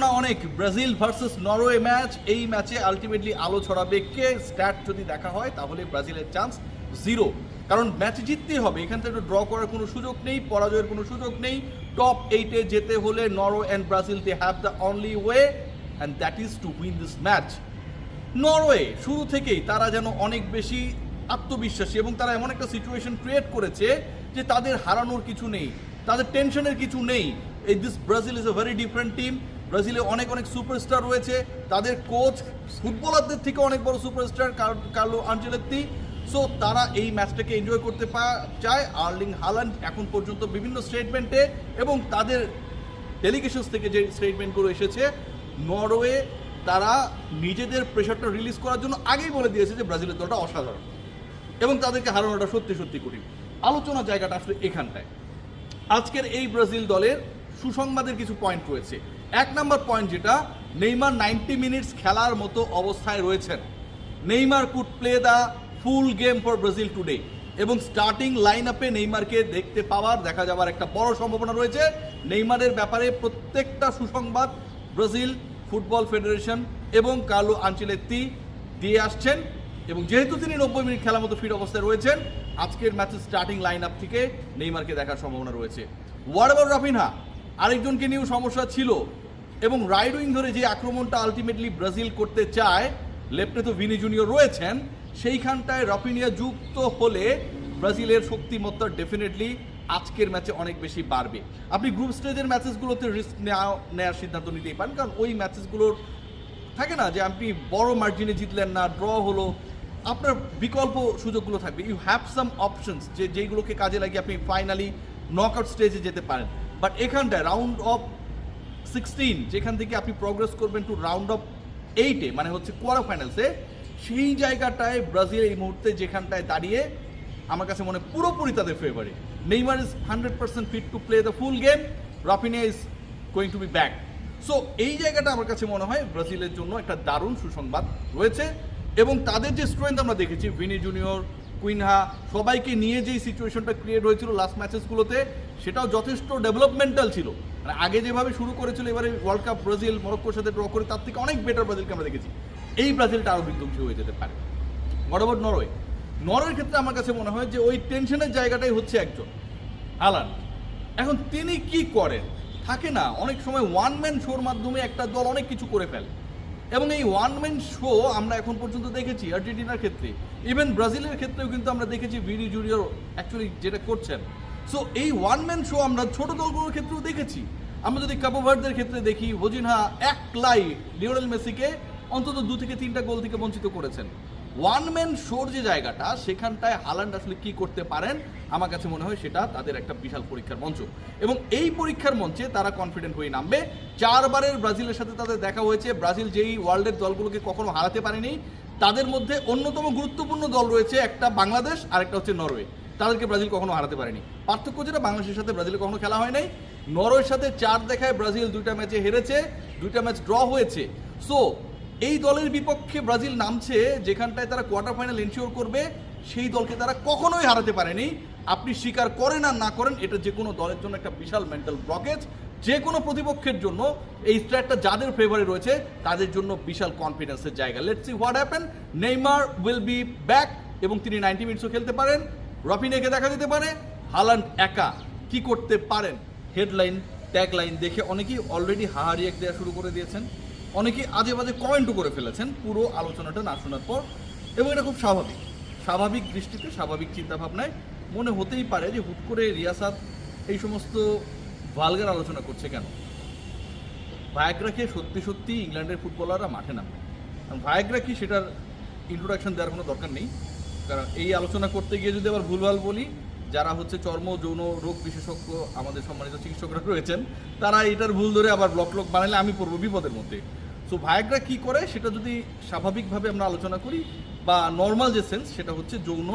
আলোচনা অনেক। Brazil versus Norway match, এই ম্যাচে আলটিমেটলি আলো ছড়াবে কে? স্ট্যাট যদি দেখা হয় তাহলে ব্রাজিলের চান্স 0, কারণ ম্যাচ জিততেই হবে, এখান থেকে ড্র করার কোনো সুযোগ নেই, পরাজয়ের কোনো সুযোগ নেই। টপ 8-এ যেতে হলে Norway and Brazil they have the only way and that is to win this match. Norway শুরু থেকেই তারা যেন অনেক বেশি আত্মবিশ্বাসী এবং তারা এমন একটা সিচুয়েশন ক্রিয়েট করেছে যে তাদের হারানোর কিছু নেই, তাদের টেনশনের কিছু নেই। এই this Brazil is a very different team. ব্রাজিলে অনেক অনেক সুপারস্টার রয়েছে, তাদের কোচ ফুটবলারদের থেকে অনেক বড় সুপারস্টার কার্লো আনচেলত্তি। সো তারা এই ম্যাচটাকে এনজয় করতে চায়। আর্লিং হাল্যান্ড এখন পর্যন্ত বিভিন্ন স্টেটমেন্টে এবং তাদের ডেলিগেশনস থেকে যে স্টেটমেন্টগুলো এসেছে, নরওয়ে তারা নিজেদের প্রেশারটা রিলিজ করার জন্য আগেই বলে দিয়েছে যে ব্রাজিলের দলটা অসাধারণ এবং তাদেরকে হারানোটা সত্যি সত্যি কঠিন। আলোচনার জায়গাটা আসলে এখানটায়। আজকের এই ব্রাজিল দলের সুসংবাদের কিছু পয়েন্ট রয়েছে। 1 নম্বর পয়েন্ট যেটা, নেইমার 90 মিনিটস খেলার মতো অবস্থায় রয়েছেন। Neymar could play the full game for Brazil today এবং স্টার্টিং লাইন আপে নেইমারকে দেখা যাওয়ার একটা বড় সম্ভাবনা রয়েছে। নেইমারের ব্যাপারে প্রত্যেকটা সুসংবাদ ব্রাজিল ফুটবল ফেডারেশন এবং কার্লো আনচেলত্তি দিয়ে আসছেন এবং যেহেতু তিনি 90 মিনিট খেলার মতো ফিট অবস্থায় রয়েছেন, আজকের ম্যাচের স্টার্টিং লাইন আপ থেকে নেইমারকে দেখার সম্ভাবনা রয়েছে। What about Raphinha? আরেকজনকে নিয়েও সমস্যা ছিল এবং রাইট উইং ধরে যে আক্রমণটা আলটিমেটলি ব্রাজিল করতে চায়, লেফটে তো ভিনি জুনিয়র রয়েছেন, সেইখানটায় রাফিনিয়া যুক্ত হলে ব্রাজিলের শক্তিমত্তা ডেফিনেটলি আজকের ম্যাচে অনেক বেশি বাড়বে। আপনি গ্রুপ স্টেজের ম্যাচেসগুলোতে রিস্ক নেওয়ার সিদ্ধান্ত নিতেই পারেন, কারণ ওই ম্যাচেসগুলোর থাকে না যে আপনি বড় মার্জিনে জিতলেন না, ড্র হলো, আপনার বিকল্প সুযোগগুলো থাকবে। ইউ হ্যাভ সাম অপশনস যেইগুলোকে কাজে লাগিয়ে আপনি ফাইনালি নকআউট স্টেজে যেতে পারেন। বাট এখানটায় রাউন্ড অফ 16 যেখান থেকে আপনি প্রগ্রেস করবেন টু রাউন্ড অফ 8-এ, মানে হচ্ছে কোয়ার্টার ফাইনালসে, সেই জায়গাটায় ব্রাজিল এই মুহূর্তে যেখানটায় দাঁড়িয়ে আমার কাছে মনে পুরোপুরি তাদের ফেভারে। Neymar is 100% fit to play the full game, Raphinha is going to be back. So এই জায়গাটা আমার কাছে মনে হয় ব্রাজিলের জন্য একটা দারুণ সুসংবাদ রয়েছে এবং তাদের যে স্ট্রেংথ আমরা দেখেছি, ভিনি জুনিয়র, কুইনহা, সবাইকে নিয়ে যেই সিচুয়েশনটা ক্রিয়েট হয়েছিল লাস্ট ম্যাচেসগুলোতে, সেটাও যথেষ্ট ডেভেলপমেন্টাল ছিল। মানে আগে যেভাবে শুরু করেছিল এবারে ওয়ার্ল্ড কাপ ব্রাজিল মরক্কোর সাথে ড্র করে, তার থেকে অনেক বেটার ব্রাজিলকে আমরা দেখেছি। এই ব্রাজিলটা আরও বিধ্বংসী হয়ে যেতে পারে। What about Norway? নরওয়ের ক্ষেত্রে আমার কাছে মনে হয় যে ওই টেনশনের জায়গাটাই হচ্ছে একজন হাল্যান্ড। এখন তিনি কি করেন, থাকে না অনেক সময় ওয়ান ম্যান শোর মাধ্যমে একটা দল অনেক কিছু করে ফেলে এবং এই ওয়ান ম্যান শো আমরা এখন পর্যন্ত দেখেছি আর্জেন্টিনার ক্ষেত্রে, ইভেন ব্রাজিলের ক্ষেত্রেও কিন্তু আমরা দেখেছি ভিনি জুনিয়র অ্যাকচুয়ালি যেটা করছেন। সো এই ওয়ান ম্যান শো আমরা ছোট দলগুলোর ক্ষেত্রেও দেখেছি। আমরা যদি কাবো ভার্দের ক্ষেত্রে দেখি, হোজিনহা একলাই লিওনেল মেসিকে অন্তত 2 থেকে 3টা গোল থেকে বঞ্চিত করেছেন। ওয়ান ম্যান শোর যে জায়গাটা, সেখানটায় হাল্যান্ড আসলে কি করতে পারেন আমার কাছে মনে হয় সেটা তাদের একটা বিশাল পরীক্ষার মঞ্চ এবং এই পরীক্ষার মঞ্চে তারা কনফিডেন্ট হয়ে নামবে। 4 বারের ব্রাজিলের সাথে তাদের দেখা হয়েছে। ব্রাজিল যেই ওয়ার্ল্ডের দলগুলোকে কখনো হারাতে পারেনি, তাদের মধ্যে অন্যতম গুরুত্বপূর্ণ দল রয়েছে একটা বাংলাদেশ আর একটা হচ্ছে নরওয়ে। তাদেরকে ব্রাজিল কখনো হারাতে পারেনি। পার্থক্য যেটা, বাংলাদেশের সাথে ব্রাজিলের কখনো খেলা হয় নাই, নরওয়ের সাথে 4 দেখায় ব্রাজিল 2টা ম্যাচে হেরেছে, 2টা ম্যাচ ড্র হয়েছে। সো এই দলের বিপক্ষে ব্রাজিল নামছে যেখানটায় তারা কোয়ার্টার ফাইনাল এনশিওর করবে, সেই দলকে তারা কখনোই হারাতে পারেনি। আপনি স্বীকার করেন আর না করেন, এটা যে কোনো দলের জন্য একটা বিশাল মেন্টাল ব্লকেজ, যে কোনো প্রতিপক্ষের জন্য এই স্ট্র্যাটটা যাদের ফেভারে রয়েছে তাদের জন্য বিশাল কনফিডেন্সের জায়গা। Let's see what happen. Neymar will be back এবং তিনি 90 মিনিটসও খেলতে পারেন। রাফিনিয়াকে দেখা যেতে পারে। হাল্যান্ড একা কি করতে পারেন? হেডলাইন, ট্যাগলাইন দেখে অনেকেই অলরেডি হাহারিয়াক দেওয়া শুরু করে দিয়েছেন, অনেকেই আজে বাজে কমেন্টও করে ফেলেছেন পুরো আলোচনাটা না শোনার পর, এবং এটা খুব স্বাভাবিক দৃষ্টিতে, স্বাভাবিক চিন্তাভাবনায় মনে হতেই পারে যে হুট করে রিয়াসাত এই সমস্ত ভালগার আলোচনা করছে কেন। ভায়াগ্রা খেয়ে সত্যি ইংল্যান্ডের ফুটবলাররা মাঠে নামবে। ভায়াগ্রা কি সেটার ইন্ট্রোডাকশন দেওয়ার কোনো দরকার নেই, কারণ এই আলোচনা করতে গিয়ে যদি আবার ভুলভাল বলি, যারা হচ্ছে চর্ম যৌন রোগ বিশেষজ্ঞ আমাদের সম্মানিত চিকিৎসকরা রয়েছেন, তারা এটার ভুল ধরে আবার ব্লক বানালে আমি পড়বো বিপদের মধ্যে। সো ভায়াগ্রা কী করে সেটা যদি স্বাভাবিকভাবে আমরা আলোচনা করি, বা নর্মাল যে সেন্স, সেটা হচ্ছে যৌন